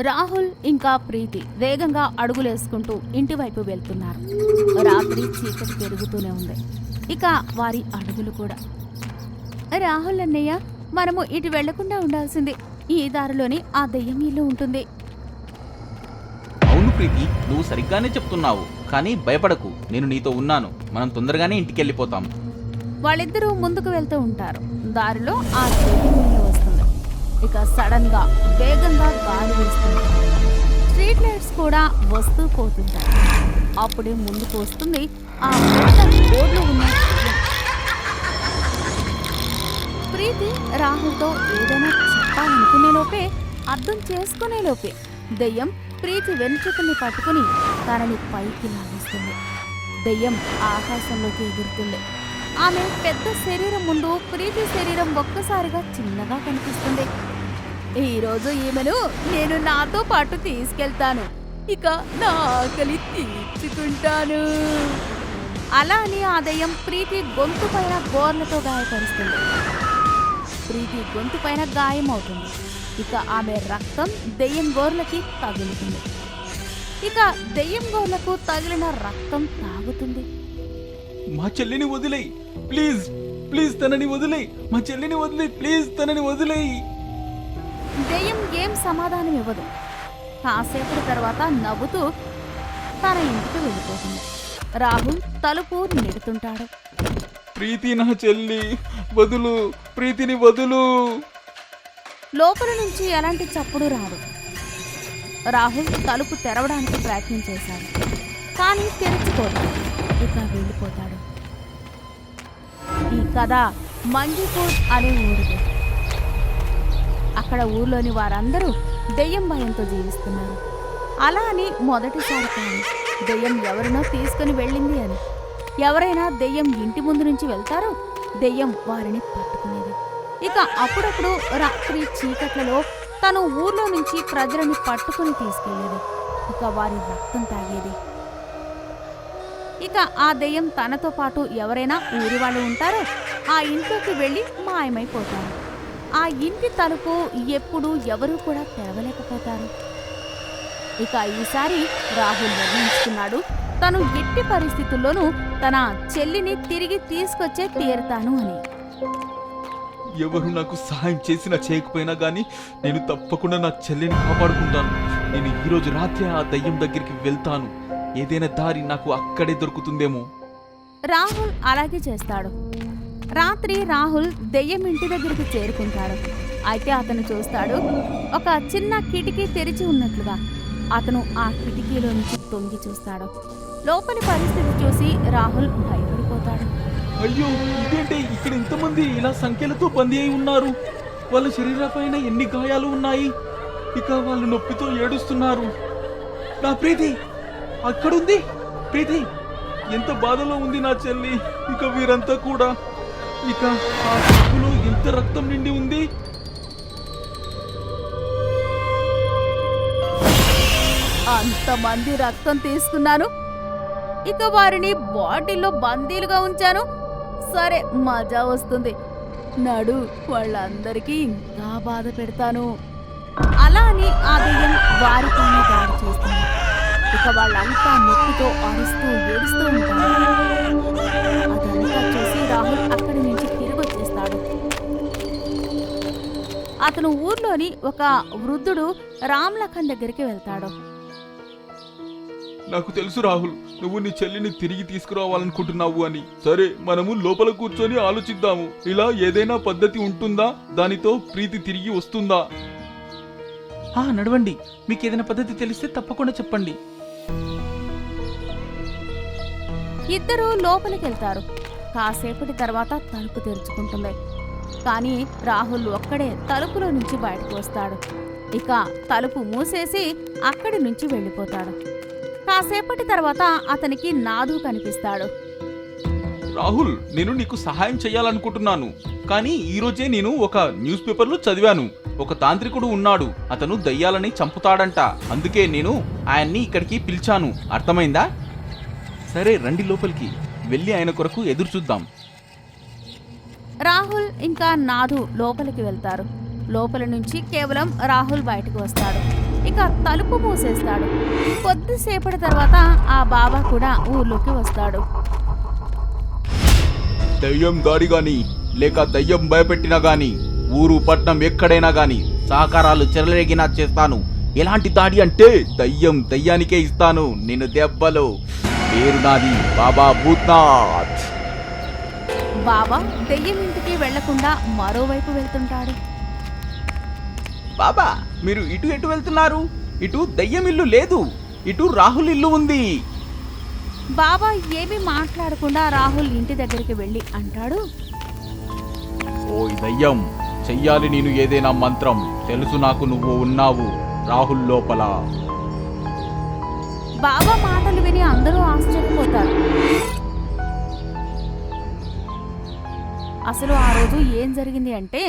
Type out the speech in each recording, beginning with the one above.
రాహుల్ ఇంకా ప్రీతి వేగంగా అడుగులేసుకుంటూ ఇంటివైపు వెళ్తున్నారు. రాత్రి చీకటి పెరుగుతూనే ఉంది. ఇక వారి అడుగులు కూడా. రాహుల్ అన్నయ్య, మనము ఇటు వెళ్లకుండా ఉండాల్సింది. ఈ దారిలోని ఆ దెయ్యం ఇల్లు ఉంటుంది. అవును ప్రీతి, నువ్వు సరిగ్గానే చెప్తున్నావు. కానీ భయపడకు, నేను నీతో ఉన్నాను. మనం తొందరగానే ఇంటికి వెళ్ళిపోతాం. వాళ్ళిద్దరూ ముందుకు వెళ్తూ ఉంటారు. దారిలో ఆ దెయ్యం ఇల్లు వస్తుంది. ఇక సడన్ గా వేగంగా గాలి వీస్తుంది. స్ట్రీట్ లైట్స్ కూడా వస్తూ పోతుంటాయి. అప్పుడే ముందుకు వస్తుంది ఆ పెద్ద బోర్డులో ఉన్న దెయ్యం. ప్రీతి రాహుల్తో ఏదైనా చెప్పాలనుకునే లోపే, అర్థం చేసుకునే లోపే దెయ్యం ప్రీతి వెనుచుకుని పట్టుకుని తనని పైకి లాగిస్తుంది. దెయ్యం ఆకాశంలోకి ఎగురుతుంది. ఆమె పెద్ద శరీరం ముందు ప్రీతి శరీరం ఒక్కసారిగా చిన్నగా కనిపిస్తుంది. ఈరోజు ఈమెను నేను నాతో పాటు తీసుకెళ్తాను. ఇక నా ఆకలి తీర్చుకుంటాను. అలా అని ఆ దెయ్యం ప్రీతి గొంతు పైన గోర్లతో గాయపరుస్తుంది. ప్రీతి గొంతు పైన గాయం అవుతుంది. ఇక ఆమె రక్తం దెయ్యం గోర్లకి తగులుతుంది. ఇక దెయ్యం గోర్లకు తగిలిన రక్తం తాగుతుంది. మా చెల్లిని వదిలేయ్ ప్లీజ్, ప్లీజ్ తనని వదిలేయ్. మా చెల్లిని వదిలేయ్ ప్లీజ్, తనని వదిలేయ్. దెయ్యం ఏం సమాధానం ఇవ్వదు. కాసేపటి తర్వాత నవ్వుతూ తన ఇంటికి వెళ్ళిపోతుంది. రాహుల్ తలుపు నెడుతుంటాడు. ప్రీతి నా చెల్లి, వదులు, ప్రీతిని వదులు. లోపల నుంచి ఎలాంటి చప్పుడు రాదు. రాహుల్ తలుపు తెరవడానికి ప్రయత్నం చేశాడు, కానీ తెరుచుకోడు. ఇక వెళ్ళిపోతాడు. ఈ కథ మంజీపూర్ అనే ఊరిది. అక్కడ ఊర్లోని వారందరూ దెయ్యం భయంతో జీవిస్తున్నారు. అలా అని మొదటిసారి కాదు, దెయ్యం ఎవరినో తీసుకుని వెళ్ళింది అని. ఎవరైనా దెయ్యం ఇంటి ముందు నుంచి వెళ్తారో దెయ్యం వారిని పట్టుకునేది. ఇక అప్పుడప్పుడు రాత్రి చీకట్లలో తను ఊర్లో నుంచి ప్రజలని పట్టుకుని తీసుకెళ్లేది. ఇక వారి రక్తం తాగేది. ఇక ఆ దెయ్యం తనతో పాటు ఎవరైనా ఊరి వాళ్ళు ఉంటారో ఆ ఇంట్లోకి వెళ్ళి మాయమైపోతారు. ఆ ఇంటి తలుపు ఎప్పుడు ఎవరూ కూడా తెరవలేకపోతారు. ఇక ఈసారి రాహుల్ నిర్ణయించుకున్నాడు, తను ఎట్టి పరిస్థితుల్లోనూ తన చెల్లిని తిరిగి తీసుకొచ్చే తీరుతాను అని. ఎవరు నాకు సహాయం చేసినా చేయకపోయినా గానీ నేను తప్పకుండా నా చెల్లిని కాపాడుకుంటాను. నేను ఈరోజు రాత్రి ఆ దయ్యం దగ్గరికి వెళ్తాను. ఏదైనా దారి నాకు అక్కడే దొరుకుతుందేమో. రాహుల్ అలాగే చేస్తాడు. రాత్రి రాహుల్ దెయ్యం ఇంటి దగ్గరికి చేరుకుంటాడు. అయితే అతను చూస్తాడు, ఒక చిన్న కిటికీ తెరిచి ఉన్నట్లుగా. అతను ఆ కిటికీలో నుంచి తొంగి చూస్తాడు. లోపలి పరిస్థితి చూసి రాహుల్ భయపడిపోతాడు. అయ్యో, ఇదేంటే ఇక్కడ ఇంతమంది ఇలా సంఖ్యలతో బందీ అయి ఉన్నారు. వాళ్ళ శరీరాలపైన ఎన్ని గాయాలు ఉన్నాయి. ఇక వాళ్ళు నొప్పితో ఏడుస్తున్నారు. నా ప్రీతి అక్కడుంది. ప్రీతి, ఎంత బాధలో ఉంది నా చెల్లి. ఇక వీరంతా కూడా, ఇక ఆ కడుపులో ఎంత రక్తం నిండి ఉంది. అంతమంది రక్తం తీసుకున్నాను. ఇక వారిని బాటిల్లో బందీలుగా ఉంచాను. సరే, మజా వస్తుంది. నడు, వాళ్ళందరికీ ఇంకా బాధ పెడతాను. అలా అని ఆ దెయ్యం వారితోనే దాడి చేస్తుంది. ఇక వాళ్ళంతా నొప్పితో అరుస్తూ ఏడుస్తూ ఉంటారు. అదంతా చూసి రాహుల్ అక్కడి నుంచి తిరిగి వచ్చేస్తాడు. అతను ఊర్లోని ఒక వృద్ధుడు రామ్లఖన్ దగ్గరికి వెళ్తాడు. నాకు తెలుసు రాహుల్, నువ్వు నీ చెల్లిని తిరిగి తీసుకురావాలనుకుంటున్నావు అని. సరే, మనము లోపల కూర్చొని ఆలోచిద్దాము. ఇలా ఏదైనా పద్ధతి ఉంటుందా? దానితో ప్రీతి తిరిగి వస్తుందా? నడవండి. మీకు ఏదైనా పద్ధతి తెలిస్తే తప్పకుండా చెప్పండి. ఇద్దరూ లోపలికెళ్తారు. కాసేపటి తర్వాత తలుపు తెరుచుకుంటుంది. కానీ రాహుల్ ఒక్కడే తలుపులో నుంచి బయటకు వస్తాడు. ఇక తలుపు మూసేసి అక్కడి నుంచి వెళ్ళిపోతాడు. కాసేపటి తర్వాత అతనికి నాదు కనిపిస్తాడు. రాహుల్, నేను నీకు సహాయం చేయాలనుకుంటున్నాను. కానీ ఈరోజే నేను ఒక న్యూస్ పేపర్లో చదివాను. ఒక తాంత్రికుడు ఉన్నాడు. అతను దయ్యాలని చంపుతాడంట. అందుకే నేను ఆయన్ని ఇక్కడికి పిలిచాను. అర్థమైందా? సరే రండి లోపలికి వెళ్ళి ఆయన కొరకు ఎదురు చూద్దాం. రాహుల్ ఇంకా నాథు లోపలికి వెళ్తారు. లోపల నుంచి కేవలం రాహుల్ బయటకు వస్తాడు. ఇక తలుపు మూసేస్తాడు. కొద్దిసేపటి తర్వాత ఆ బాబా కూడా ఊర్లోకి వస్తాడు. దయ్యం దాడి గాని లేక దయ్యం భయపెట్టినా గాని ఊరు పట్నం ఎక్కడైనా గాని సహకారాలు చెలరేగినా చేస్తాను. ఎలాంటి దాడి అంటే దయ్యానికే ఇస్తాను నేను దెబ్బలు. పేరు నాది బాబా భూత్నాథ్. బాబా దెయ్యం ఇంటికి వెళ్లకుండా మరోవైపు వెళ్తుంటాడు. బాబా మీరు ఎటు వెళ్తున్నారు? ఇటు దయ్యం ఇల్లు లేదు, ఇటు రాహుల్ ఇల్లు ఉంది. బాబా ఏమీ మాట్లాడకుండా రాహుల్ ఇంటి దగ్గరికి వెళ్ళి అంటాడు, ఓయ్ దయ్యం, చెయ్యాలి నేను ఏదైనా మంత్రం. తెలుసు నాకు నువ్వు ఉన్నావు రాహుల్ లోపల. బాబా మాటలు విని అందరూ ఆశ్చర్యపోతారు. అసలు ఆ రోజు ఏం జరిగింది అంటే,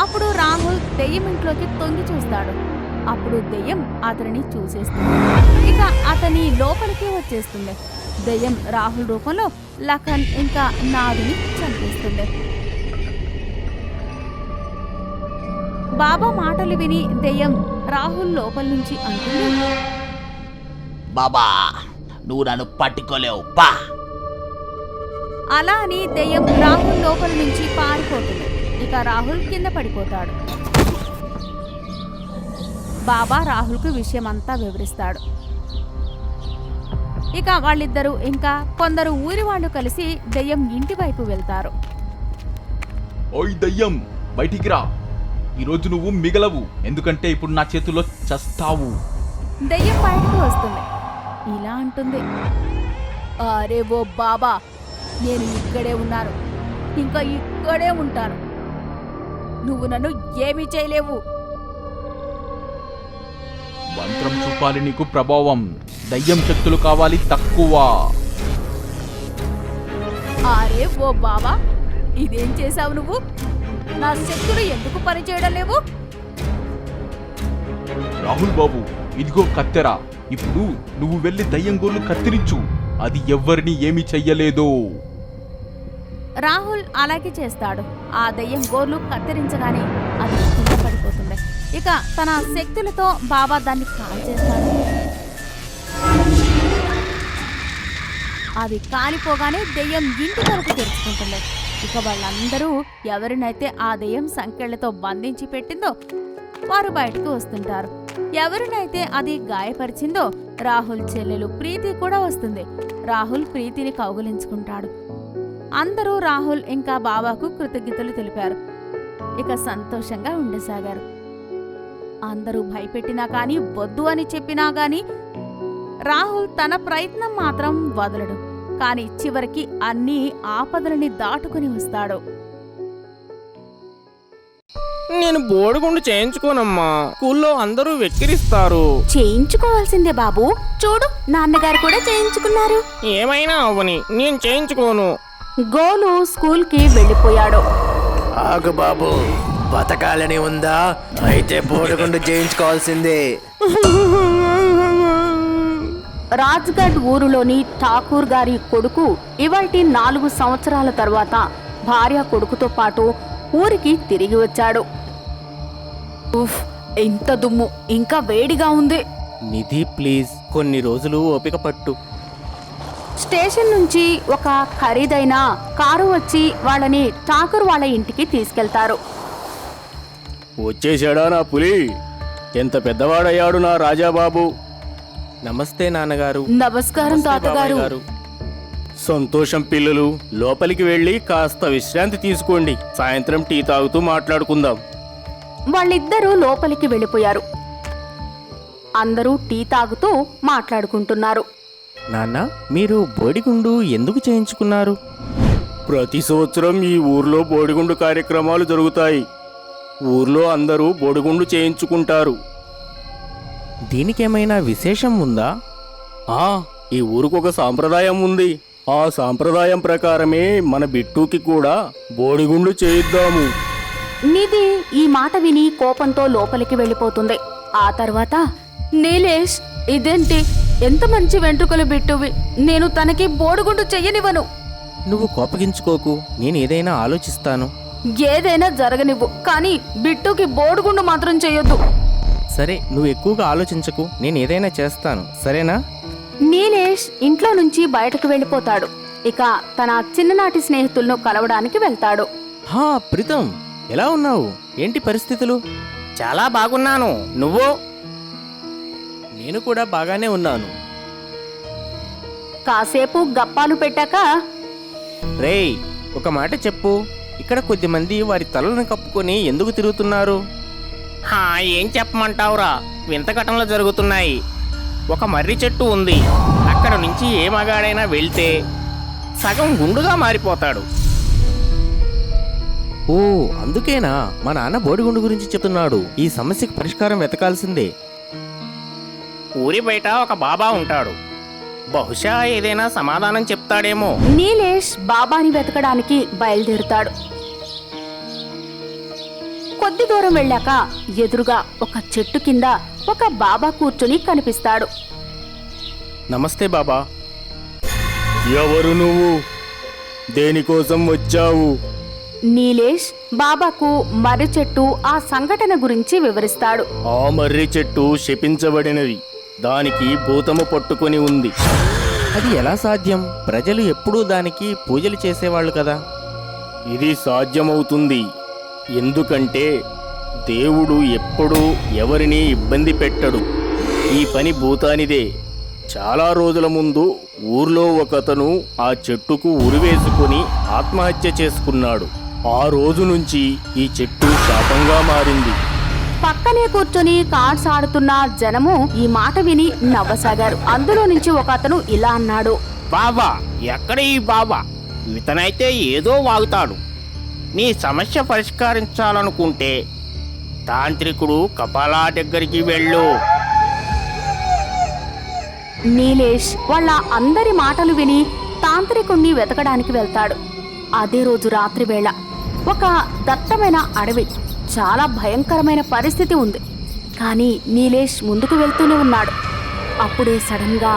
అప్పుడు రాహుల్ దెయ్యం ఇంట్లోకి తొంగి చూస్తాడు. అప్పుడు దెయ్యం అతనిని చూసేస్తుంది. ఇక అతని లోపలికి వచ్చేస్తుంది. దెయ్యం రాహుల్ రూపంలో లఖన్ ఇంకా నాదుని చంపేస్తుంది. బాబా మాటలు విని దెయ్యం రాహుల్ లోపల నుంచి అంటుంది, బాబా నువ్వు నన్ను పట్టుకోలేవు పా. అలా అని దెయ్యం రాహుల్ లోపల నుంచి పారిపోతుంది. ఇక రాహుల్ కింద పడిపోతాడు. బాబా రాహుల్కు విషయమంతా వివరిస్తాడు. ఇక వాళ్ళిద్దరూ ఇంకా కొందరు ఊరి వాళ్ళు కలిసి దెయ్యం ఇంటి వైపు వెళ్తారు. ఓయ్ దయ్యం, బయటికి రా. ఈరోజు నువ్వు మిగలవు, ఎందుకంటే ఇప్పుడు నా చేతిలో చస్తావు. దెయ్యం బయటకు వస్తుంది. ఇలా అంటుంది, అరే ఓ బాబా, నేను ఇక్కడే ఉన్నాను, ఇంకా ఇక్కడే ఉంటాను. నువ్వు నన్ను ఏమీ చేయలేవు. మంత్రం చూపాలి నీకు ప్రభావం. దయ్యం శక్తులు కావాలి తక్కువ. అరే ఓ బాబా, ఇదేం చేశావు నువ్వు? నా శక్తులు ఎందుకు పనిచేయడం లేవు? రాహుల్ బాబు, ఇదిగో కత్తెర. ఇప్పుడు నువ్వు వెళ్ళి దయ్యం గోర్లు కత్తిరించు. అది ఎవ్వరిని ఏమీ చెయ్యలేదు. రాహుల్ అలాగే చేస్తాడు. ఆ దయ్యం గోర్లు కత్తిరించగానే అది కింద పడిపోతుంది. ఇక తన శక్తులతో బాబా దాన్ని కాల్చేస్తాడు. అది కాలిపోగానే దెయ్యం ఇంటి తలుపు తెరుచుకుంటుంది. ఇక వాళ్ళందరూ ఎవరినైతే ఆ దెయ్యం సంకెళ్లతో బంధించి పెట్టిందో వారు బయటకు వస్తుంటారు. ఎవరినైతే అది గాయపరిచిందో రాహుల్ చెల్లెలు ప్రీతి కూడా వస్తుంది. రాహుల్ ప్రీతిని కౌగిలించుకుంటాడు. అందరూ రాహుల్ ఇంకా బాబాకు కృతజ్ఞతలు తెలిపారు. ఇక సంతోషంగా ఉండసాగారు. అందరూ భయపెట్టినా కాని వద్దు అని చెప్పినా గాని రాహుల్ తన ప్రయత్నం మాత్రం వదలడు. కాని చివరికి అన్ని ఆపదలని దాటుకుని వస్తాడు. నేను బోడిగుండు చేయించుకోనమ్మా, స్కూల్లో అందరూ వెక్కిరిస్తారు. చేయించుకోవాల్సిందే బాబు, చూడు నాన్నగారు కూడా చేయించుకున్నారు. ఏమైనా అవని, నేను చేయించుకోను. గోలు స్కూల్కి వెళ్ళిపోయాడు. ఆగు బాబు, బతకాలని ఉందా? అయితే బోడిగుండు చేయించుకోవాల్సిందే. రాజ్గఢ్ ఊరులోని ఠాకూర్ గారి కొడుకు ఇవాల్టి 4 సంవత్సరాల తర్వాత భార్య కొడుకుతో పాటు ఊరికి తిరిగి వచ్చాడు. ఉఫ్, ఎంత దుమ్ము, ఇంకా వేడిగా ఉంది. నిధి ప్లీజ్, కొన్ని రోజులు ఓపిక పట్టు. స్టేషన్ నుంచి ఒక ఖరీదైన కారు వచ్చి వాళ్ళని ఠాకూర్ వాళ్ళ ఇంటికి తీసుకెళ్తారు. వచ్చేసాడా నా పులి? ఎంత పెద్దవాడయ్యాడు నా రాజాబాబు. నమస్తే నాన్నగారు. నమస్కారం తాతగారు. సంతోషం పిల్లలు, లోపలికి వెళ్ళి కాస్త విశ్రాంతి తీసుకోండి. సాయంత్రం టీ తాగుతూ మాట్లాడుకుందాం. వాళ్ళిద్దరూ లోపలికి వెళ్ళిపోయారు. అందరూ టీ తాగుతూ మాట్లాడుకుంటున్నారు. నాన్న, మీరు బోడిగుండు ఎందుకు చేయించుకున్నారు? ప్రతి సంవత్సరం ఈ ఊర్లో బోడిగుండు కార్యక్రమాలు జరుగుతాయి. ఊర్లో అందరూ బోడిగుండు చేయించుకుంటారు. దీనికేమైనా విశేషం ఉందా? ఈ ఊరికొక సాంప్రదాయం ఉంది. ఆ సాంప్రదాయం ప్రకారమే మన బిట్టుకి కూడా బోడిగుండు చేయిద్దాము. నిధి ఈ మాట విని కోపంతో లోపలికి వెళ్ళిపోతుంది. ఆ తర్వాత నీలేష్, ఇదేంటి ఎంత మంచి వెంట్రుకలు బిట్టువి. నేను తనకి బోడిగుండు చెయ్యనివ్వను. నువ్వు కోపగించుకోకు, నేను ఏదైనా ఆలోచిస్తాను. ఏదైనా జరగనివ్వు, కానీ బిట్టుకి బోడిగుండు మాత్రం చెయ్యొద్దు. సరే, నువ్వు ఎక్కువగా ఆలోచించకు, నేను ఏదైనా చేస్తాను, సరేనా? నీలేష్ ఇంట్లో నుంచి బయటకు వెళ్ళిపోతాడు. ఇక తన చిన్ననాటి స్నేహితులను కలవడానికి వెళ్తాడు. హా ప్రీతం, ఎలా ఉన్నావు? ఏంటి పరిస్థితులు? చాలా బాగున్నాను. నువ్వు? నేను కూడా బాగానే ఉన్నాను. కాసేపు గప్పాలు పెట్టాక, రేయ్, ఒక మాట చెప్పు, ఇక్కడ కొద్దిమంది వారి తలలను కప్పుకొని ఎందుకు తిరుగుతున్నారు? ఏం చెప్పమంటావురా? వింత ఘటనలు జరుగుతున్నాయి. ఒక మర్రి చెట్టు ఉంది. అక్కడ నుంచి ఏ మగాడైనా వెళ్తే సగం గుండుగా మారిపోతాడు. ఓ, అందుకేనా మా నాన్న బోడిగుండు గురించి చెప్తున్నాడు. ఈ సమస్యకు పరిష్కారం వెతకాల్సిందే. ఊరి బయట ఒక బాబా ఉంటాడు. బహుశా ఏదైనా సమాధానం చెప్తాడేమో. నీలేష్ బాబాని వెతకడానికి బయలుదేరుతాడు. కొద్ది దూరం వెళ్ళాక ఎదురుగా ఒక చెట్టు కింద ఒక బాబా కూర్చుని కనిపిస్తాడు. నమస్తే బాబా. ఎవరు నువ్వు? దేనికోసం వచ్చావు? నీలేష్ బాబాకు మర్రి చెట్టు ఆ సంఘటన గురించి వివరిస్తాడు. ఆ మర్రి చెట్టు శపించబడినది. దానికి భూతము పట్టుకొని ఉంది. అది ఎలా సాధ్యం? ప్రజలు ఎప్పుడూ దానికి పూజలు చేసేవాళ్ళు కదా. ఇది సాధ్యమవుతుంది. ఎందుకంటే దేవుడు ఎప్పుడూ ఎవరిని ఇబ్బంది పెట్టడు. ఈ పని భూతానిదే. చాలా రోజుల ముందు ఊర్లో ఒకతను ఆ చెట్టుకు ఉరివేసుకుని ఆత్మహత్య చేసుకున్నాడు. ఆ రోజు నుంచి ఈ చెట్టు శాపంగా మారింది. పక్కనే కూర్చొని కార్డ్స్ ఆడుతున్న జనము ఈ మాట విని నవ్వసాగారు. అందులో నుంచి ఒక అతను ఇలా అన్నాడు. బాబా ఎక్కడ ఈ బాబా? ఇతనైతే ఏదో వాగుతాడు. నీ సమస్య పరిష్కరించాలనుకుంటే తాంత్రికుడు కపాలా దగ్గరికి వెళ్ళు. నీలేష్ వాళ్ళ అందరి మాటలు విని తాంత్రికుణ్ణి వెతకడానికి వెళ్తాడు. అదే రోజు రాత్రి వేళ ఒక దట్టమైన అడవి, చాలా భయంకరమైన పరిస్థితి ఉంది. కానీ నీలేష్ ముందుకు వెళ్తూనే ఉన్నాడు. అప్పుడే సడన్ గా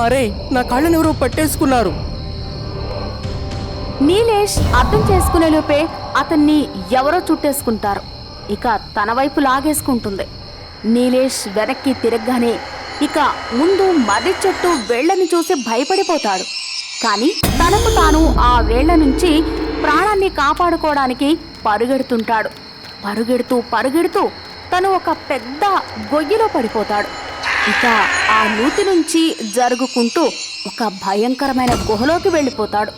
అరే, నా కాళ్ళని ఎవరో పట్టేసుకున్నారు. నీలేష్ అర్థం చేసుకునే లోపే అతన్ని ఎవరో చుట్టేసుకుంటారు. ఇక తన వైపు లాగేసుకుంటుంది. నీలేష్ వెనక్కి తిరగగానే ఇక ముందు మర్రి చెట్టు వేళ్లని చూసి భయపడిపోతాడు. కానీ తనకు తాను ఆ వేళ్ల నుంచి ప్రాణాన్ని కాపాడుకోవడానికి పరుగెడుతుంటాడు. పరుగెడుతూ తను ఒక పెద్ద గొయ్యిలో పడిపోతాడు. ఇక ఆ నూతి నుంచి జరుగుకుంటూ ఒక భయంకరమైన గుహలోకి వెళ్ళిపోతాడు.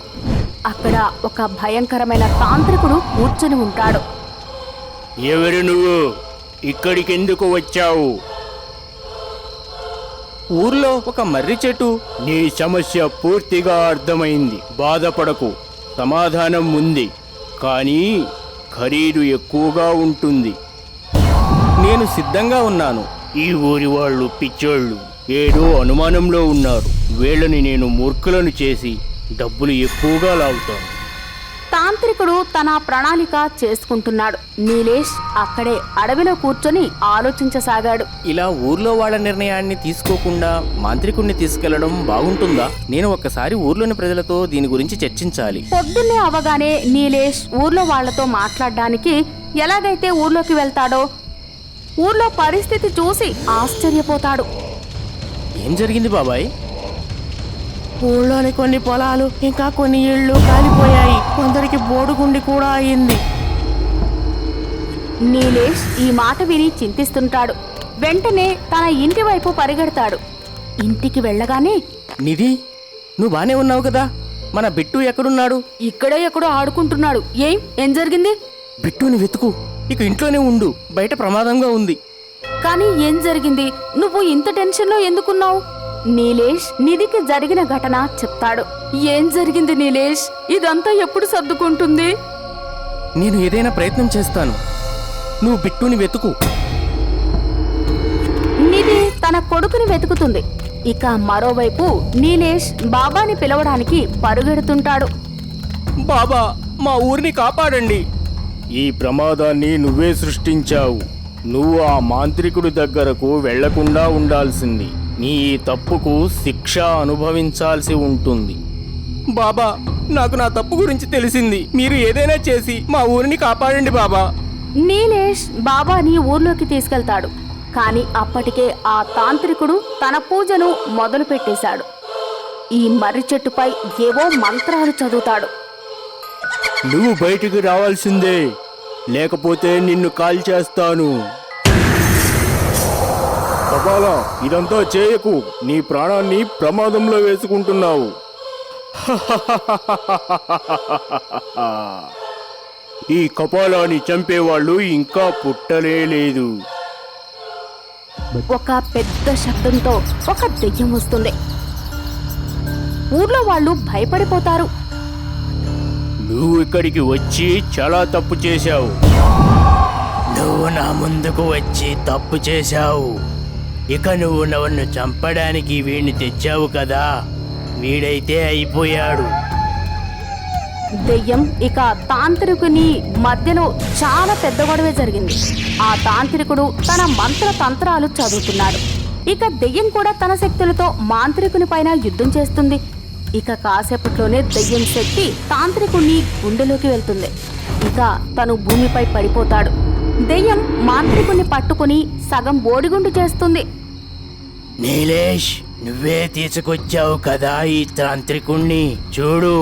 అక్కడ ఒక భయంకరమైన తాంత్రికుడు కూర్చుని ఉంటాడు. ఎవరు నువ్వు? ఇక్కడికెందుకు వచ్చావు? ఊర్లో ఒక మర్రి చెట్టు. నీ సమస్య పూర్తిగా అర్థమైంది. బాధపడకు, సమాధానం ఉంది. కానీ ఖరీదు ఎక్కువగా ఉంటుంది. నేను సిద్ధంగా ఉన్నాను. ఈ ఊరి వాళ్ళు పిచ్చోళ్ళు. ఏదో అనుమానంలో ఉన్నారు. వీళ్ళని నేను మూర్ఖులను చేసి డబ్బులు ఎక్కువగా లాగుతాను. తాంత్రికుడు తన ప్రణాళిక చేసుకుంటున్నాడు. నీలేష్ అక్కడే అడవిలో కూర్చొని ఆలోచించసాగాడు. ఇలా ఊర్లో వాళ్ళ నిర్ణయాన్ని తీసుకోకుండా మాంత్రికుణ్ణి తీసుకెళ్లడం బాగుంటుందా? నేను ఒక్కసారి ఊర్లోని ప్రజలతో దీని గురించి చర్చించాలి. పొద్దున్నే అవగానే నీలేష్ ఊర్లో వాళ్లతో మాట్లాడడానికి ఎలాగైతే ఊర్లోకి వెళ్తాడో ఊర్లో పరిస్థితి చూసి ఆశ్చర్యపోతాడు. ఏం జరిగింది బాబాయ్? ఊళ్ళోని కొన్ని పొలాలు ఇంకా కొన్ని ఇళ్ళు కాలిపోయాయి. కొందరికి బోడుగుండి కూడా అయింది. నీలేష్ ఈ మాట విని చింతిస్తుంటాడు. వెంటనే తన ఇంటి వైపు పరిగెడతాడు. ఇంటికి వెళ్ళగానే, నిధి, నువ్వు బానే ఉన్నావు కదా? మన బిట్టు ఎక్కడున్నాడు? ఇక్కడే ఎక్కడో ఆడుకుంటున్నాడు. ఏం జరిగింది? బిట్టుని వెతుకు. ఇక ఇంట్లోనే ఉండు, బయట ప్రమాదంగా ఉంది. కానీ ఏం జరిగింది? నువ్వు ఇంత టెన్షన్లో ఎందుకున్నావు? నీలేష్ నిధికి జరిగిన ఘటన చెప్తాడు. ఏం జరిగింది నీలేష్? ఇదంతా ఎప్పుడు సర్దుకుంటుంది? నేను ఏదైనా ప్రయత్నం చేస్తాను, నువ్వు బిట్టుని వెతుకు. నిధి తన కొడుకుని వెతుకుతుంది. ఇక మరోవైపు నీలేష్ బాబాని పిలవడానికి పరుగెడుతుంటాడు. బాబా, మా ఊరిని కాపాడండి. ఈ ప్రమాదాన్ని నువ్వే సృష్టించావు. నువ్వు ఆ మాంత్రికుడి దగ్గరకు వెళ్లకుండా ఉండాల్సింది. నీ ఈ తప్పుకు శిక్ష అనుభవించాల్సి ఉంటుంది. బాబా, నాకు నా తప్పు గురించి తెలిసింది. మీరు ఏదైనా చేసి మా ఊరిని కాపాడండి బాబా. నీలేష్ బాబాని ఊర్లోకి తీసుకెళ్తాడు. కానీ అప్పటికే ఆ తాంత్రికుడు తన పూజను మొదలు పెట్టేశాడు. ఈ మర్రి చెట్టుపై ఏవో మంత్రాలు చదువుతాడు. నువ్వు బయటికి రావాల్సిందే, లేకపోతే నిన్ను కాల్చేస్తాను. కపాల, ఇదంతా చేయకు. నీ ప్రాణాన్ని ప్రమాదంలో వేసుకుంటున్నావు. ఈ కపాలాన్ని చంపేవాళ్ళు ఇంకా పుట్టలే లేదు. ఒక పెద్ద శబ్దంతో ఒక దెయ్యం వస్తుంది. ఊర్లో వాళ్ళు భయపడిపోతారు. నువ్వు ఇక్కడికి వచ్చి చాలా తప్పు చేశావు. నువ్వు నా ముందుకు వచ్చి తప్పు చేశావు. ఇక నువ్వు నన్ను చంపడానికి వీడిని తెచ్చావు కదా, వీడైతే అయిపోయాడు. దెయ్యం ఇక తాంత్రికుని మధ్యలో చాలా పెద్ద గొడవే జరిగింది. ఆ తాంత్రికుడు తన మంత్ర తంత్రాలు చదువుతున్నాడు. ఇక దెయ్యం కూడా తన శక్తులతో మాంత్రికుని పైన యుద్ధం చేస్తుంది. ఇక కాసేపట్లోనే దెయ్యం శక్తి తాంత్రికుని గుండెలోకి వెళ్తుంది. ఇక తను భూమిపై పడిపోతాడు. దెయ్యం మాంత్రికుని పట్టుకుని సగం బోడిగుండు చేస్తుంది. నీలేష్, నువ్వే తీసుకొచ్చావు కదా ఈ తాంత్రికుణ్ణి. చూడు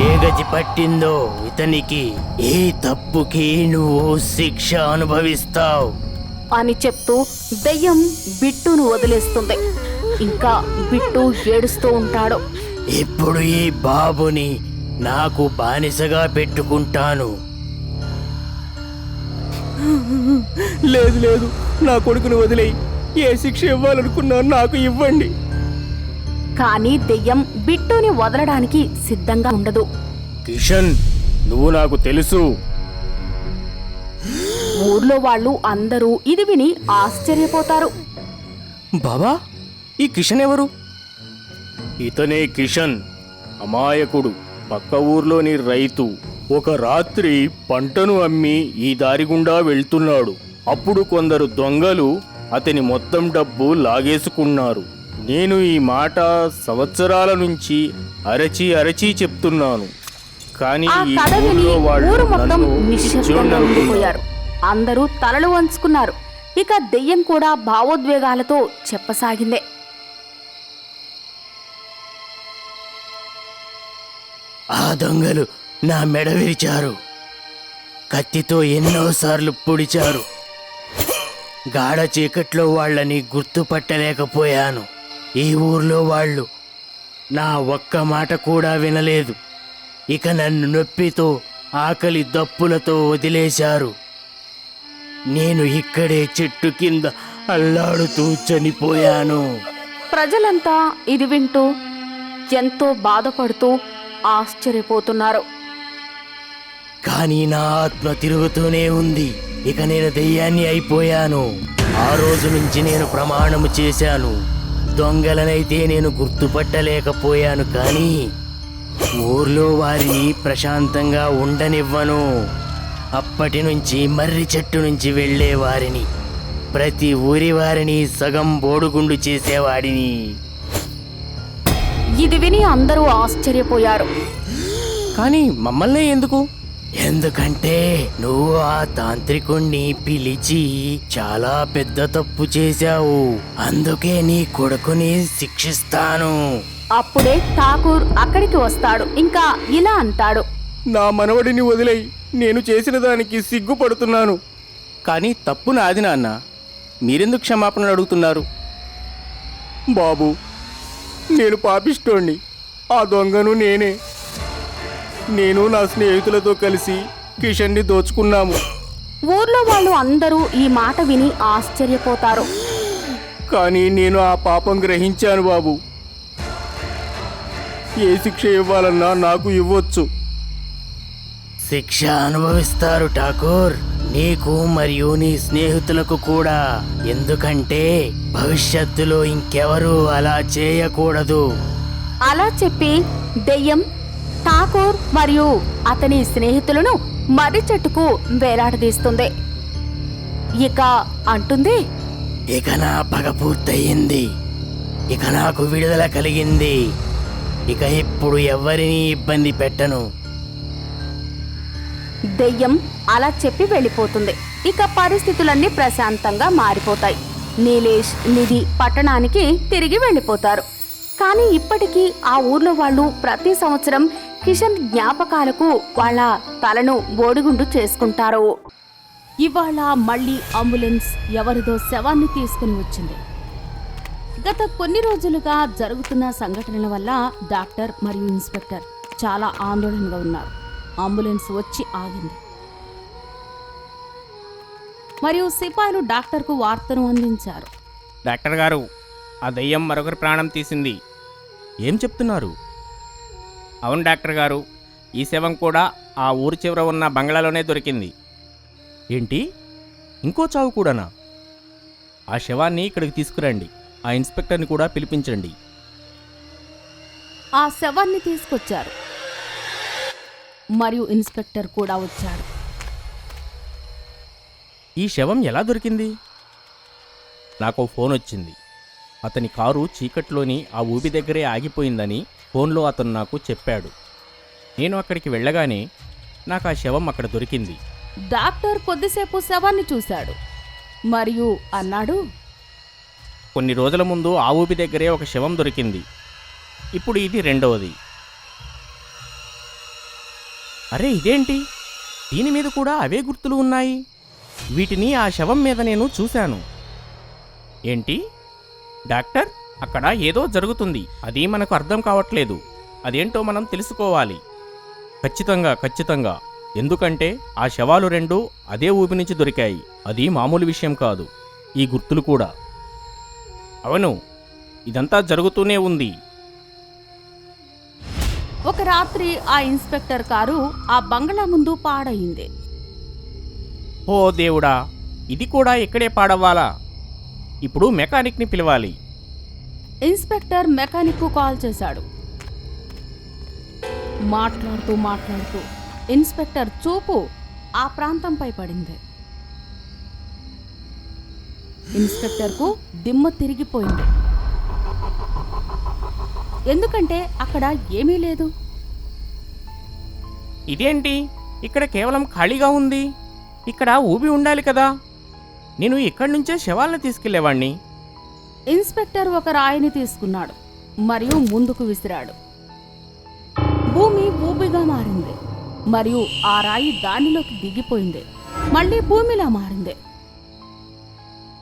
ఏ గతి పట్టిందో ఇతనికి. ఈ తప్పుకి నువ్వు శిక్ష అనుభవిస్తావు అని చెప్తూ దెయ్యం బిట్టును వదిలేస్తుంది. ఇంకా బిట్టు ఏడుస్తూ ఉంటాడు. ఇప్పుడు ఈ బాబుని నాకు బానిసగా పెట్టుకుంటాను. లేదు లేదు, నా కొడుకును వదిలేయి. ఏ శిక్ష ఇవ్వాలనుకున్నా నాకు ఇవ్వండి. కానీ దెయ్యం బిట్టుని వదలడానికి సిద్ధంగా ఉండదు. కిషన్, నువ్వు నాకు తెలుసు. ఊర్లో వాళ్ళు అందరూ ఇది విని ఆశ్చర్యపోతారు. బాబా, ఈ కిషన్ ఎవరు? ఇతనే కిషన్, అమాయకుడు, పక్క ఊర్లోని రైతు. ఒక రాత్రి పంటను అమ్మి ఈ దారి గుండా వెళ్తున్నాడు. అప్పుడు కొందరు దొంగలు అతని మొత్తం డబ్బు లాగేసుకున్నారు. నేను ఈ మాట సంవత్సరాల నుంచి అరచి చెప్తున్నాను. కానీ ఆ ఈ కథ విని ఊర్లో వాళ్ళు ఊరు మొత్తం నన్ను నిశ్శబ్దంగా పిచ్చోడ్ని ఉండిపోయారు. అందరూ తలలు వంచుకున్నారు. ఇక దెయ్యం కూడా భావోద్వేగాలతో చెప్పసాగిందే. ఆ దొంగలు నా మెడ విరిచారు. కత్తితో ఎన్నోసార్లు పొడిచారు. గాఢ చీకట్లో వాళ్ళని గుర్తుపట్టలేకపోయాను. ఈ ఊర్లో వాళ్ళు నా ఒక్క మాట కూడా వినలేదు. ఇక నన్ను నొప్పితో, ఆకలి దప్పులతో వదిలేశారు. నేను ఇక్కడే చెట్టు కింద అల్లాడుతూ చనిపోయాను. ప్రజలంతా ఇది వింటూ ఎంతో బాధపడుతూ ఆశ్చర్యపోతున్నారు. కానీ నా ఆత్మ తిరుగుతూనే ఉంది. ఇక నేను దెయ్యాన్ని అయిపోయాను. ఆ రోజు నుంచి నేను ప్రమాణము చేశాను. దొంగలనైతే నేను గుర్తుపట్టలేకపోయాను, కానీ ఊర్లో వారిని ప్రశాంతంగా ఉండనివ్వను. అప్పటి నుంచి మర్రి చెట్టు నుంచి వెళ్ళే వారిని, ప్రతి ఊరి వారిని సగం బోడుగుండు చేసేవాడిని. ఇది విని అందరూ ఆశ్చర్యపోయారు. కానీ మమ్మల్ని ఎందుకు? ఎందుకంటే నువ్వు ఆ తాంత్రికుణ్ణి పిలిచి చాలా పెద్ద తప్పు చేశావు. అందుకే నీ కొడుకుని శిక్షిస్తాను. అప్పుడే ఠాకూర్ అక్కడికి వస్తాడు. ఇంకా ఇలా అంటాడు. నా మనవడిని వదిలేయి. నేను చేసిన దానికి సిగ్గుపడుతున్నాను. కానీ తప్పు నాది నాన్న. మీరెందుకు క్షమాపణలు అడుగుతున్నారు? బాబు, నేను పాపిస్తోణ్ణి. ఆ దొంగను నేనే. నేను నా స్నేహితులతో కలిసి కిషన్ని దోచుకున్నాము. ఊర్లో వాళ్ళు అందరూ ఈ మాట విని ఆశ్చర్యపోతారు. కానీ నేను ఆ పాపం గ్రహించాను బాబు. ఏ శిక్ష ఇవ్వాలన్నా నాకు ఇవ్వచ్చు. శిక్ష అనుభవిస్తారు ఠాకూర్, నీకు మరియు నీ స్నేహితులకు కూడా. ఎందుకంటే భవిష్యత్తులో ఇంకెవరూ అలా చేయకూడదు. అలా చెప్పి దెయ్యం ఠాకూర్ మరియు అతని స్నేహితులను మర్రి చెట్టుకు వేలాడదీస్తుంది. ఇక అంటుంది, ఇక నా పగ పూర్తయింది. ఇక నాకు విడుదల కలిగింది. ఇక ఇప్పుడు ఎవరిని ఇబ్బంది పెట్టను. దెయ్యం అలా చెప్పి వెళ్ళిపోతుంది. ఇక పరిస్థితులన్నీ ప్రశాంతంగా మారిపోతాయి. నీలేష్, నిధి పట్టణానికి తిరిగి వెళ్ళిపోతారు. కానీ ఇప్పటికీ ఆ ఊర్లో వాళ్ళు ప్రతి సంవత్సరం కిషన్ జ్ఞాపకాలకు వాళ్ళ తలను బోడిగుండు చేసుకుంటారు. ఇవాళ మళ్ళీ అంబులెన్స్ ఎవరిదో శవాన్ని తీసుకుని వచ్చింది. గత కొన్ని రోజులుగా జరుగుతున్న సంఘటనల వల్ల డాక్టర్ మరియు ఇన్స్పెక్టర్ చాలా ఆందోళనగా ఉన్నారు. అంబులెన్స్ వచ్చి ఆగింది మరియు సిపాయిలు డాక్టర్కు వార్తను అందించారు. డాక్టర్ గారు, ఆ దెయ్యం మరొకరి ప్రాణం తీసింది. ఏం చెప్తున్నారు? అవును డాక్టర్ గారు, ఈ శవం కూడా ఆ ఊరి చివర ఉన్న బంగ్లాలోనే దొరికింది. ఏంటి, ఇంకో చావు కూడానా? ఆ శవాన్ని ఇక్కడికి తీసుకురండి. ఆ ఇన్స్పెక్టర్ని కూడా పిలిపించండి. ఆ శవాన్ని తీసుకొచ్చారు మరియు ఇన్స్పెక్టర్ కూడా వచ్చాడు. ఈ శవం ఎలా దొరికింది? నాకు ఫోన్ వచ్చింది. అతని కారు చీకట్లోని ఆ ఊబి దగ్గరే ఆగిపోయిందని ఫోన్లో అతను నాకు చెప్పాడు. నేను అక్కడికి వెళ్ళగానే నాకు ఆ శవం అక్కడ దొరికింది. డాక్టర్ కొద్దిసేపు శవాన్ని చూశాడు మరియు అన్నాడు, కొన్ని రోజుల ముందు ఆ ఊబి దగ్గరే ఒక శవం దొరికింది. ఇప్పుడు ఇది రెండవది. అరే, ఇదేంటి? దీని మీద కూడా అవే గుర్తులు ఉన్నాయి. వీటిని ఆ శవం మీద నేను చూశాను. ఏంటి డాక్టర్, అక్కడ ఏదో జరుగుతుంది. అది మనకు అర్థం కావట్లేదు. అదేంటో మనం తెలుసుకోవాలి. ఖచ్చితంగా. ఎందుకంటే ఆ శవాలు రెండు అదే ఊబి నుంచి దొరికాయి. అది మామూలు విషయం కాదు. ఈ గుర్తులు కూడా. అవును, ఇదంతా జరుగుతూనే ఉంది. ఒక రాత్రి ఆ ఇన్స్పెక్టర్ కారు ఆ బంగ్లా ముందు పాడయింది. ఓ దేవుడా, ఇది కూడా ఇక్కడే పాడవ్వాలా? ఇప్పుడు మెకానిక్ని పిలవాలి. ఇన్స్పెక్టర్ మెకానిక్కు కాల్ చేశాడు. మాట్లాడుతూ ఇన్స్పెక్టర్ చూపు ఆ ప్రాంతంపై పడింది. ఇన్స్పెక్టర్కు దిమ్మ తిరిగిపోయింది. ఎందుకంటే అక్కడ ఏమీ లేదు. ఇదేంటి, ఇక్కడ కేవలం ఖాళీగా ఉంది. ఇక్కడ ఊబి ఉండాలి కదా. నేను ఇక్కడి నుంచే శవాలను తీసుకెళ్లేవాణ్ణి. ఇన్స్పెక్టర్ ఒక రాయిని తీసుకున్నాడు మరియు ముందుకు విసిరాడు. భూమి ఊబిగా మారింది మరియు ఆ రాయి దానిలోకి దిగిపోయింది. మళ్ళీ భూమిలా మారింది.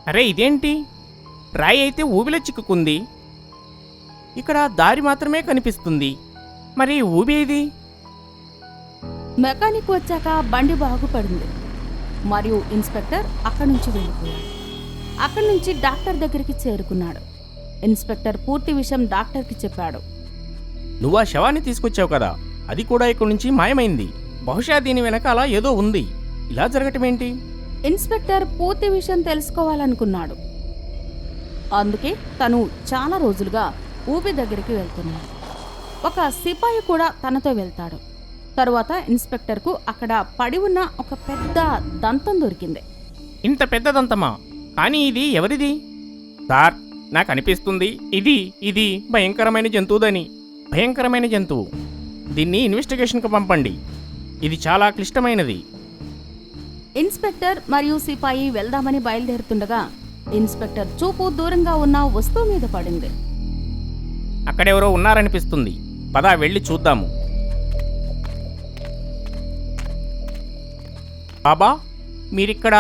అరే, ఇదేంటి? రాయి అయితే ఊబిలో చిక్కుకుంది. ఇక్కడ దారి మాత్రమే కనిపిస్తుంది. మరి ఊబి ఇది? మెకానిక్ వచ్చాక బండి బాగుపడింది మరియు ఇన్స్పెక్టర్ అక్కడి నుంచి వెళ్ళిపోయాడు. అక్కడి నుంచి డాక్టర్ దగ్గరికి చేరుకున్నాడు. ఇన్స్పెక్టర్ పూర్తి విషయం డాక్టర్కి చెప్పాడు. నువ్వు ఆ శవాన్ని తీసుకొచ్చావు కదా, అది కూడా ఇక్కడి నుంచి మాయమైంది. బహుశా దీని వెనకాల ఏదో ఉంది. ఇలా జరగటమేంటి? ఇన్స్పెక్టర్ పూర్తి విషయం తెలుసుకోవాలనుకున్నాడు. అందుకే తను చాలా రోజులుగా ఊబి దగ్గరికి వెళ్తున్నాడు. ఒక సిపాయి కూడా తనతో వెళ్తాడు. తరువాత ఇన్స్పెక్టర్కు అక్కడ పడి ఉన్న ఒక పెద్ద దంతం దొరికింది. ఇంత పెద్ద దంతమా? కానీ ఇది ఎవరిది? సార్, నాకు అనిపిస్తుంది ఇది భయంకరమైన జంతువుదని. భయంకరమైన జంతువు. దీన్ని ఇన్వెస్టిగేషన్కి పంపండి. ఇది చాలా క్లిష్టమైనది. ఇన్స్పెక్టర్ మరియు సిపాయి వెళ్దామని బయలుదేరుతుండగా ఇన్స్పెక్టర్ చూపు దూరంగా ఉన్న వస్తువు మీద పడింది. అక్కడెవరో ఉన్నారనిపిస్తుంది. పద వెళ్ళి చూద్దాము. బాబా, మీరిక్కడ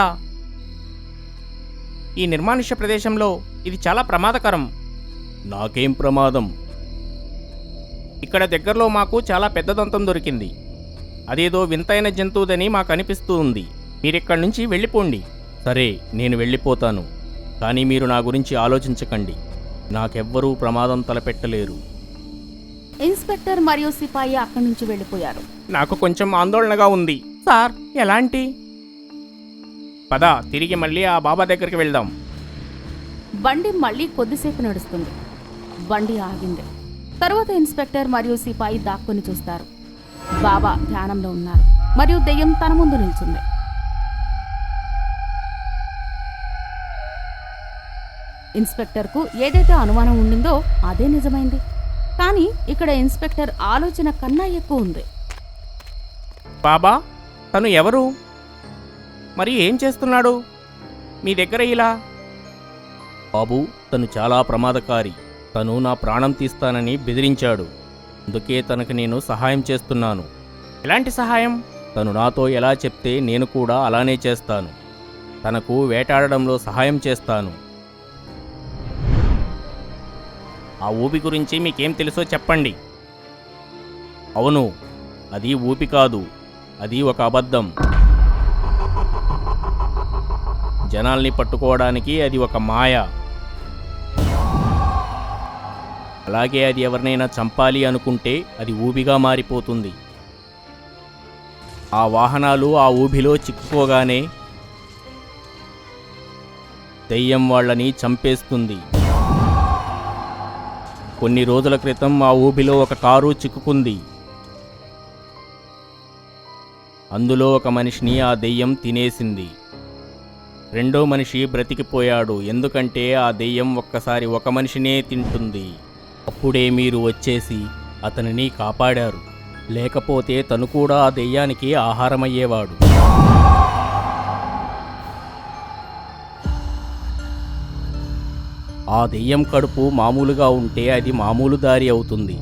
ఈ నిర్మానుష్య ప్రదేశంలో ఇది చాలా ప్రమాదకరం. నాకేం ప్రమాదం? ఇక్కడ దగ్గరలో మాకు చాలా పెద్ద దంతం దొరికింది. అదేదో వింతైన జంతువుదని మాకు అనిపిస్తూ ఉంది. మీరిక్కడి నుంచి వెళ్ళిపోండి. సరే, నేను వెళ్ళిపోతాను. కానీ మీరు నా గురించి ఆలోచించకండి. నాకెవ్వరూ ప్రమాదం తలపెట్టలేరు. ఇన్స్పెక్టర్ మరియు సిపాయి అక్కడి నుంచి వెళ్ళిపోయారు. నాకు కొంచెం ఆందోళనగా ఉంది. సార్, ఎలాంటి? పద తిరిగి మళ్ళీ ఆ బాబా దగ్గరికి వెళ్దాం. బండి మళ్ళీ కొద్దిసేపు నడుస్తుంది. బండి ఆగింది. తరువాత ఇన్స్పెక్టర్ మరియు సిపాయి దాక్కుని చూస్తారు. బాబా ధ్యానంలో ఉన్నారు మరియు దెయ్యం తన ముందు నిల్చుంది. ఇన్స్పెక్టర్కు ఏదైతే అనుమానం ఉండిందో అదే నిజమైంది. కానీ ఇక్కడ ఇన్స్పెక్టర్ ఆలోచన కన్నా ఎక్కువ ఉంది. బాబా, తను ఎవరు? మరి ఏం చేస్తున్నాడు మీ దగ్గర ఇలా? బాబు, తను చాలా ప్రమాదకారి. తను నా ప్రాణం తీస్తానని బెదిరించాడు. అందుకే తనకు నేను సహాయం చేస్తున్నాను. ఎలాంటి సహాయం? తను నాతో ఎలా చెప్తే నేను కూడా అలానే చేస్తాను. తనకు వేటాడడంలో సహాయం చేస్తాను. ఆ ఊపి గురించి మీకేం తెలుసో చెప్పండి. అవును, అది ఊపి కాదు, అది ఒక అబద్ధం. జనాల్ని పట్టుకోవడానికి అది ఒక మాయ. అలాగే అది ఎవరినైనా చంపాలి అనుకుంటే అది ఊబిగా మారిపోతుంది. ఆ వాహనాలు ఆ ఊబిలో చిక్కుకోగానే దెయ్యం వాళ్ళని చంపేస్తుంది. కొన్ని రోజుల క్రితం ఆ ఊబిలో ఒక కారు చిక్కుకుంది. అందులో ఒక మనిషిని ఆ దెయ్యం తినేసింది. రెండో మనిషి బ్రతికిపోయాడు, ఎందుకంటే ఆ దెయ్యం ఒక్కసారి ఒక మనిషినే తింటుంది. అప్పుడే మీరు వచ్చేసి అతనిని కాపాడారు. లేకపోతే తను కూడా ఆ దెయ్యానికి ఆహారమయ్యేవాడు. ఆ దెయ్యం కడుపు మామూలుగా ఉంటే అది మామూలు దారి అవుతుంది.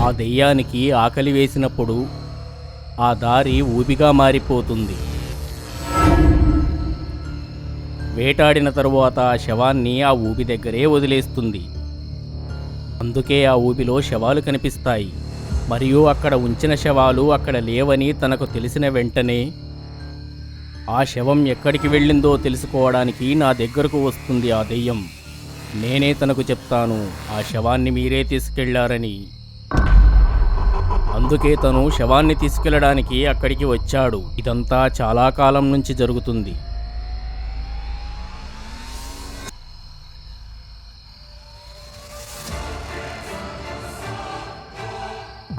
ఆ దెయ్యానికి ఆకలి వేసినప్పుడు ఆ దారి ఊబిగా మారిపోతుంది. వేటాడిన తరువాత ఆ శవాన్ని ఆ ఊబి దగ్గరే వదిలేస్తుంది. అందుకే ఆ ఊబిలో శవాలు కనిపిస్తాయి. మరియు అక్కడ ఉంచిన శవాలు అక్కడ లేవని తనకు తెలిసిన వెంటనే ఆ శవం ఎక్కడికి వెళ్ళిందో తెలుసుకోవడానికి నా దగ్గరకు వస్తుంది ఆ దెయ్యం. నేనే తనకు చెప్తాను ఆ శవాన్ని మీరే తీసుకెళ్లారని. అందుకే తను శవాన్ని తీసుకెళ్లడానికి అక్కడికి వచ్చాడు. ఇదంతా చాలా కాలం నుంచి జరుగుతుంది.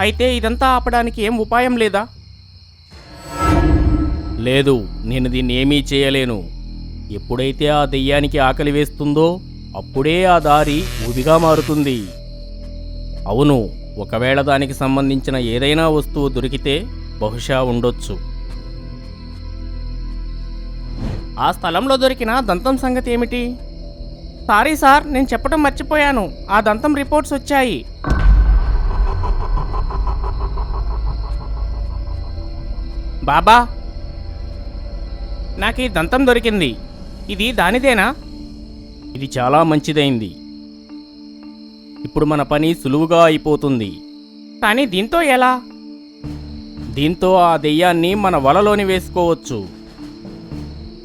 అయితే ఇదంతా ఆపడానికి ఏం ఉపాయం లేదా? లేదు, నేను దీన్ని ఏమీ చేయలేను. ఎప్పుడైతే ఆ దెయ్యానికి ఆకలి వేస్తుందో అప్పుడే ఆ దారి ఊబిగా మారుతుంది. అవును, ఒకవేళ దానికి సంబంధించిన ఏదైనా వస్తువు దొరికితే బహుశా ఉండొచ్చు. ఆ స్థలంలో దొరికిన దంతం సంగతి ఏమిటి? సారీ సార్, నేను చెప్పడం మర్చిపోయాను. ఆ దంతం రిపోర్ట్స్ వచ్చాయి. బాబా, నాకు ఈ దంతం దొరికింది. ఇది దానిదేనా? ఇది చాలా మంచిదైంది. ఇప్పుడు మన పని సులువుగా అయిపోతుంది. కానీ దీంతో ఎలా? దీంతో ఆ దెయ్యాన్ని మన వలలోని వేసుకోవచ్చు.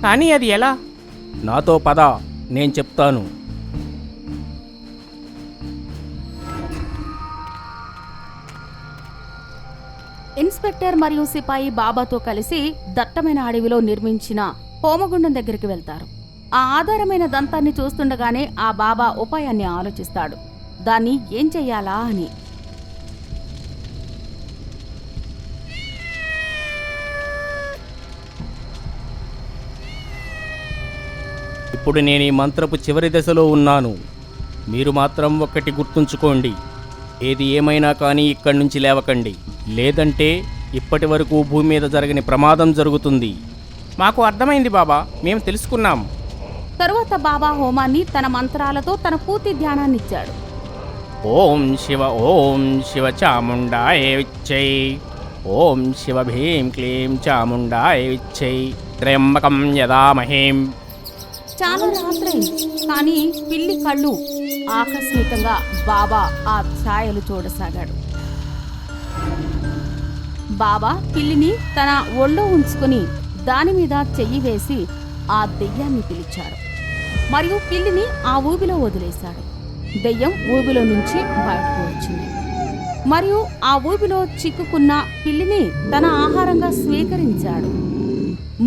కానీ అది ఎలా? నాతో పద, నేను చెప్తాను. ఇన్స్పెక్టర్ మరియు సిపాయి బాబాతో కలిసి దట్టమైన అడవిలో నిర్మించిన హోమగుండం దగ్గరికి వెళ్తారు. ఆ ఆధారమైన దంతాన్ని చూస్తుండగానే ఆ బాబా ఉపాయాన్ని ఆలోచిస్తాడు, దాన్ని ఏం చెయ్యాలా అని. ఇప్పుడు నేను ఈ మంత్రపు చివరి దశలో ఉన్నాను. మీరు మాత్రం ఒక్కటి గుర్తుంచుకోండి, ఏది ఏమైనా కానీ ఇక్కడి నుంచి లేవకండి. లేదంటే ఇప్పటి వరకు భూమి మీద జరగని ప్రమాదం జరుగుతుంది. మాకు అర్థమైంది బాబా, మేము తెలుసుకున్నాం. తరువాత బాబా హోమాన్ని తన మంత్రాలతో తన పూర్తి ధ్యానాన్నిచ్చాడు. ఓం శివ చాముండాయ విచ్చై. ఓం శివ భీం క్లీం చాముండాయ విచ్చై. త్ర్యంబకం యదామహేం. చాలా రాత్రైంది, కానీ పిల్లి కళ్ళు ఆకస్మికంగా బాబా ఆ ఛాయలు చూడసాగాడు. బాబా పిల్లిని తన ఒళ్ళో ఉంచుకుని దాని మీద చెయ్యి వేసి ఆ దెయ్యాన్ని పిలిచాడు మరియు పిల్లిని ఆ ఊబిలో వదిలేశాడు. దెయ్యం ఊబిలో నుంచి బయటకు వచ్చింది మరియు ఆ ఊబిలో చిక్కుకున్న పిల్లిని తన ఆహారంగా స్వీకరించాడు.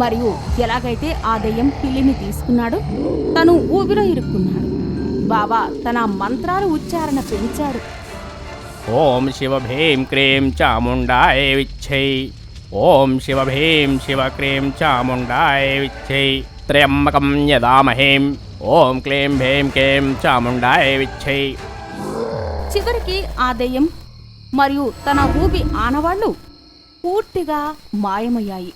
మరియు ఎలాగైతే ఆ దెయ్యం పిల్లిని తీసుకున్నాడో తను ఊబిలో ఇరుక్కున్నాడు. బాబా తన మంత్రాలు ఉచ్చారణ పెంచాడు. ఓం శివ భీం క్రీం చాముండాయ విచ్చై. ఓం శివ భీం శివ క్రీం చాముండాయ విచ్చై. త్ర్యంబకం యదామహేం ఓం క్లీం భీం కేం చాముండాయ విచ్చై. చివరికి ఆ దెయ్యం మరియు తన ఊబి ఆనవాళ్లు పూర్తిగా మాయమయ్యాయి.